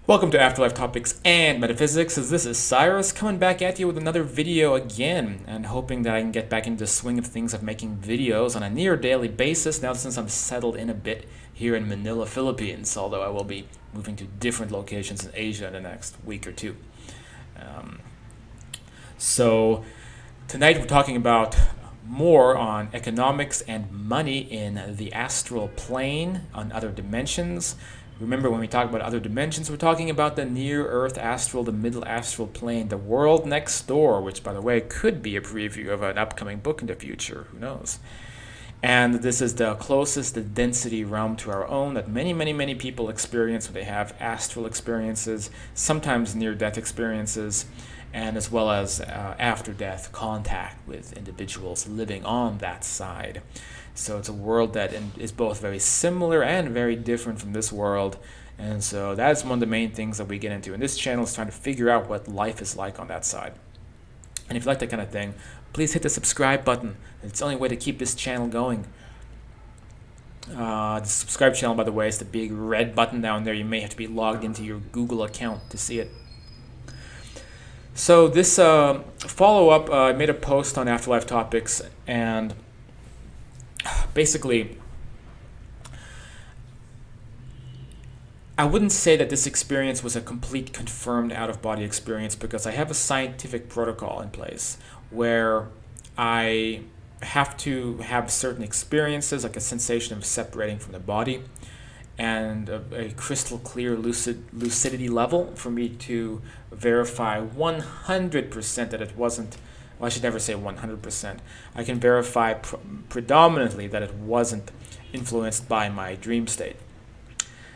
Welcome to Afterlife Topics and Metaphysics, as this is Cyrus coming back at you with another video again, and hoping that I can get back into the swing of things of making videos on a near daily basis now since I'm settled in a bit here in Manila, Philippines, although I will be moving to different locations in Asia in the next week or two. Um, so tonight we're talking about more on economics and money in the astral plane, on other dimensions. Remember, when we talk about other dimensions, we're talking about the near Earth astral, the middle astral plane, the world next door, which, by the way, could be a preview of an upcoming book in the future. Who knows? And this is the closest, the density realm to our own that many people experience when they have astral experiences, sometimes near-death experiences, and as well as after-death contact with individuals living on that side. So it's a world that is both very similar and very different from this world. And so that's one of the main things that we get into in this channel, is trying to figure out what life is like on that side. And if you like that kind of thing, please hit the subscribe button. It's the only way to keep this channel going. The subscribe channel, by the way, is the big red button down there. You may have to be logged into your Google account to see it. So this follow-up, I made a post on Afterlife Topics, and basically, I wouldn't say that this experience was a complete confirmed out-of-body experience, because I have a scientific protocol in place where I have to have certain experiences, like a sensation of separating from the body, and a crystal clear lucidity level for me to verify 100% that it wasn't, well, I should never say 100%. I can verify predominantly that it wasn't influenced by my dream state.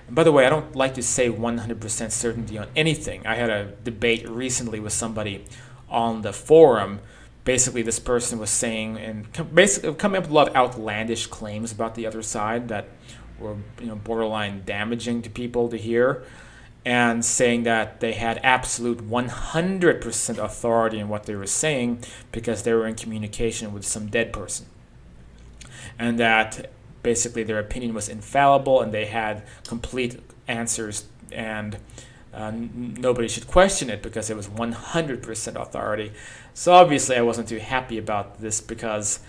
And by the way, I don't like to say 100% certainty on anything. I had a debate recently with somebody on the forum. Basically, this person was saying, and basically coming up with a lot of outlandish claims about the other side that were, borderline damaging to people to hear, and saying that they had absolute 100% authority in what they were saying because they were in communication with some dead person, and that basically their opinion was infallible and they had complete answers, and nobody should question it because it was 100% authority. So obviously I wasn't too happy about this, because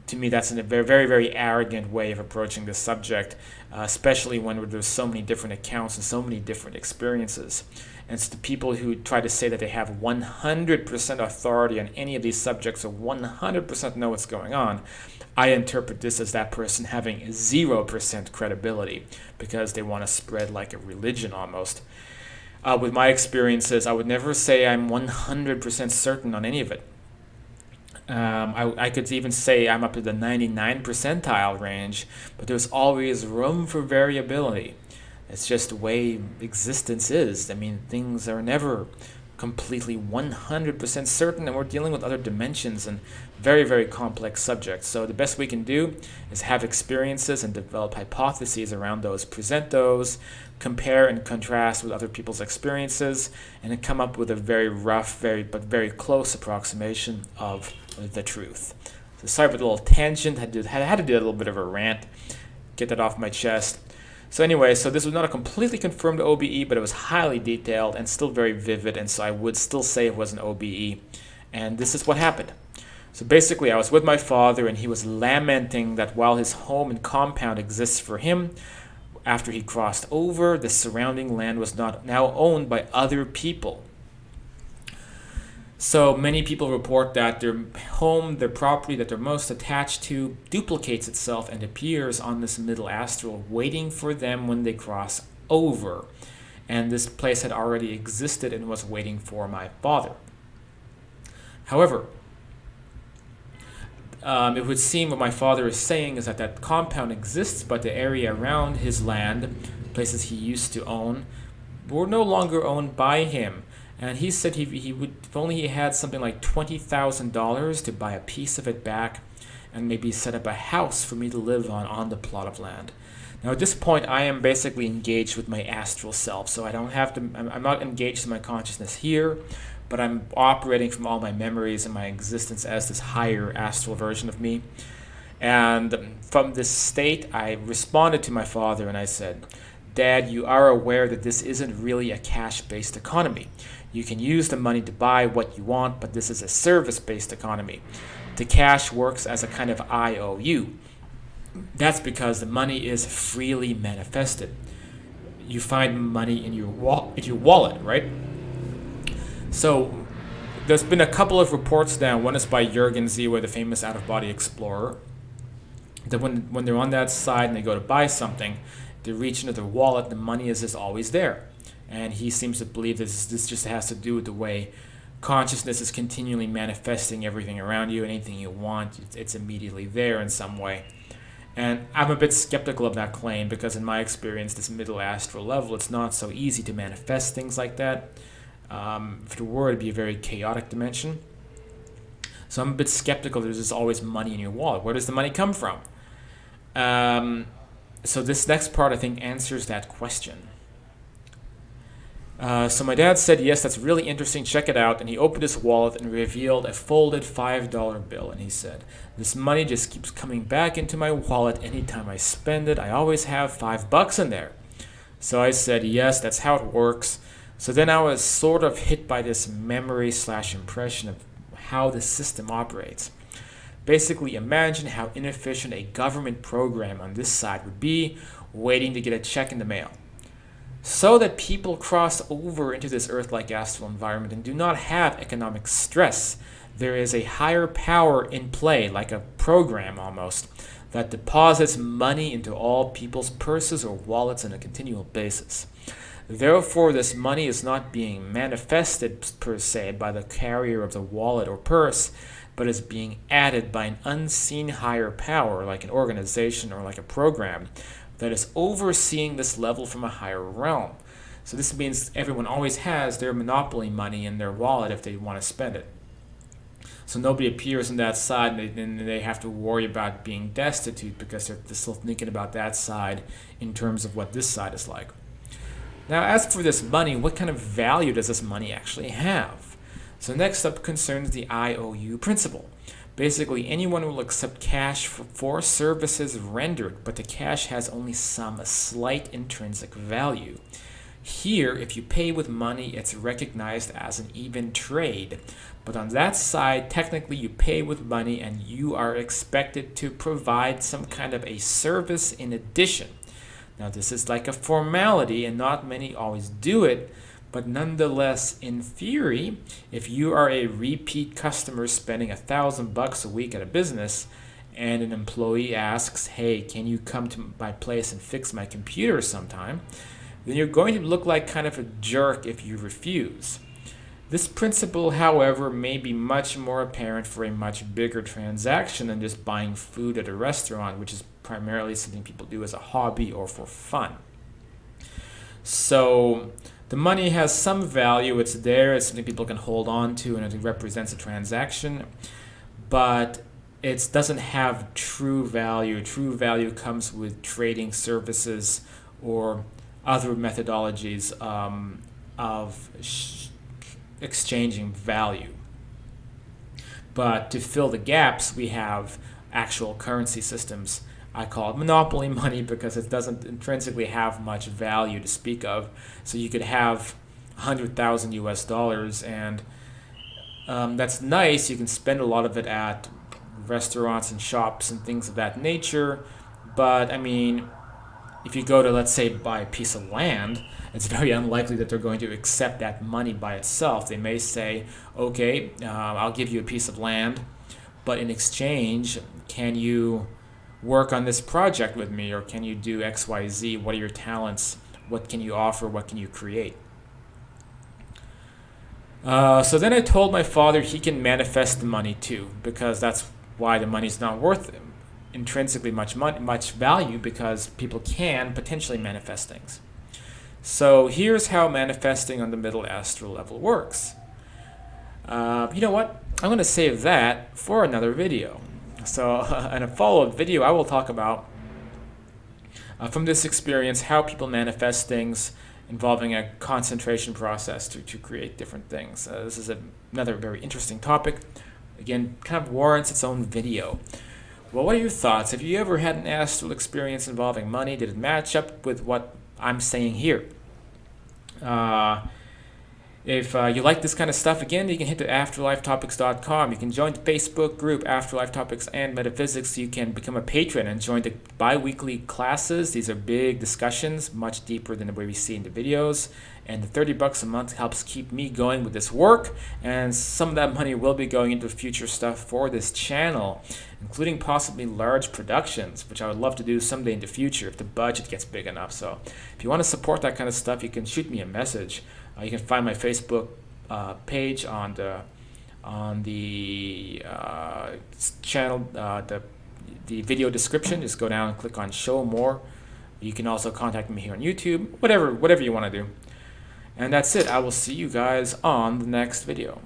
to me that's a very arrogant way of approaching this subject, especially when there's so many different accounts and so many different experiences. And it's the people who try to say that they have 100% authority on any of these subjects, or 100% know what's going on. I interpret this as that person having 0% credibility, because they want to spread like a religion almost. With my experiences, I would never say I'm 100% certain on any of it. I could even say I'm up to the 99 percentile range, but there's always room for variability. It's just the way existence is. I mean, things are never completely 100% certain, and we're dealing with other dimensions and very complex subjects. So the best we can do is have experiences and develop hypotheses around those, present those, compare and contrast with other people's experiences, and then come up with a very rough, but very close approximation of the truth. So sorry for the little tangent. I had to do a little bit of a rant, get that off my chest. So anyway, so this was not a completely confirmed OBE, but it was highly detailed and still very vivid, and so I would still say it was an OBE. And this is what happened. So basically, I was with my father, and he was lamenting that while his home and compound exists for him, after he crossed over, the surrounding land was not now owned by other people. So many people report that their home, their property that they're most attached to, duplicates itself and appears on this middle astral, waiting for them when they cross over. And this place had already existed and was waiting for my father. However, it would seem what my father is saying is that compound exists, but the area around his land, places he used to own, were no longer owned by him. And he said he would, if only he had something like $20,000 to buy a piece of it back and maybe set up a house for me to live on the plot of land. Now at this point, I am basically engaged with my astral self, so I don't have to, I'm not engaged in my consciousness here, but I'm operating from all my memories and my existence as this higher astral version of me. And from this state, I responded to my father and I said, Dad, you are aware that this isn't really a cash-based economy. You can use the money to buy what you want, but this is a service-based economy. The cash works as a kind of IOU. That's because the money is freely manifested. You find money in your wallet, right? So there's been a couple of reports now. One is by Jürgen Ziewe, the famous out-of-body explorer, that when they're on that side and they go to buy something, they reach into their wallet, the money is just always there. And he seems to believe this just has to do with the way consciousness is continually manifesting everything around you, and anything you want, it's immediately there in some way. And I'm a bit skeptical of that claim because in my experience, this middle astral level, it's not so easy to manifest things like that. If it were, it'd be a very chaotic dimension. So I'm a bit skeptical that there's always money in your wallet. Where does the money come from? So this next part, I think, answers that question. So my dad said, yes, that's really interesting, check it out. And he opened his wallet and revealed a folded $5 bill. And he said, this money just keeps coming back into my wallet. Anytime I spend it, I always have $5 in there. So I said, yes, that's how it works. So then I was sort of hit by this memory/impression of how the system operates. Basically, imagine how inefficient a government program on this side would be waiting to get a check in the mail. So that people cross over into this Earth-like astral environment and do not have economic stress, there is a higher power in play, like a program almost, that deposits money into all people's purses or wallets on a continual basis. Therefore, this money is not being manifested per se by the carrier of the wallet or purse, but is being added by an unseen higher power, like an organization or like a program, that is overseeing this level from a higher realm. So this means everyone always has their monopoly money in their wallet if they want to spend it. So nobody appears on that side and they have to worry about being destitute because they're still thinking about that side in terms of what this side is like. Now, as for this money, what kind of value does this money actually have? So next up concerns the IOU principle. Basically, anyone will accept cash for services rendered, but the cash has only some slight intrinsic value. Here, if you pay with money, it's recognized as an even trade. But on that side, technically you pay with money and you are expected to provide some kind of a service in addition. Now, this is like a formality and not many always do it, but nonetheless, in theory, if you are a repeat customer spending $1,000 a week at a business and an employee asks, hey, can you come to my place and fix my computer sometime? Then you're going to look like kind of a jerk if you refuse. This principle, however, may be much more apparent for a much bigger transaction than just buying food at a restaurant, which is primarily something people do as a hobby or for fun. So the money has some value, it's there, it's something people can hold on to, and it represents a transaction, but it doesn't have true value. True value comes with trading services or other methodologies of exchanging value. But to fill the gaps, we have actual currency systems. I call it monopoly money because it doesn't intrinsically have much value to speak of. So you could have 100,000 US dollars, and that's nice. You can spend a lot of it at restaurants and shops and things of that nature. But I mean, if you go to, let's say, buy a piece of land, it's very unlikely that they're going to accept that money by itself. They may say, okay, I'll give you a piece of land, but in exchange, can you work on this project with me, or can you do XYZ? What are your talents? What can you offer? What can you create? So then I told my father he can manifest the money too, because that's why the money's not worth intrinsically much value, because people can potentially manifest things. So here's how manifesting on the middle astral level works. You know what? I'm going to save that for another video. So in a follow-up video, I will talk about, from this experience, how people manifest things involving a concentration process to create different things. This is another very interesting topic. Again, kind of warrants its own video. Well, what are your thoughts? Have you ever had an astral experience involving money? Did it match up with what I'm saying here. If you like this kind of stuff, again, you can hit the afterlifetopics.com. You can join the Facebook group Afterlife Topics and Metaphysics. You can become a patron and join the bi-weekly classes. These are big discussions, much deeper than the way we see in the videos. And the $30 a month helps keep me going with this work. And some of that money will be going into future stuff for this channel, including possibly large productions, which I would love to do someday in the future if the budget gets big enough. So if you want to support that kind of stuff, you can shoot me a message. You can find my Facebook page on the channel, the video description. Just go down and click on Show More. You can also contact me here on YouTube, whatever you want to do. And that's it. I will see you guys on the next video.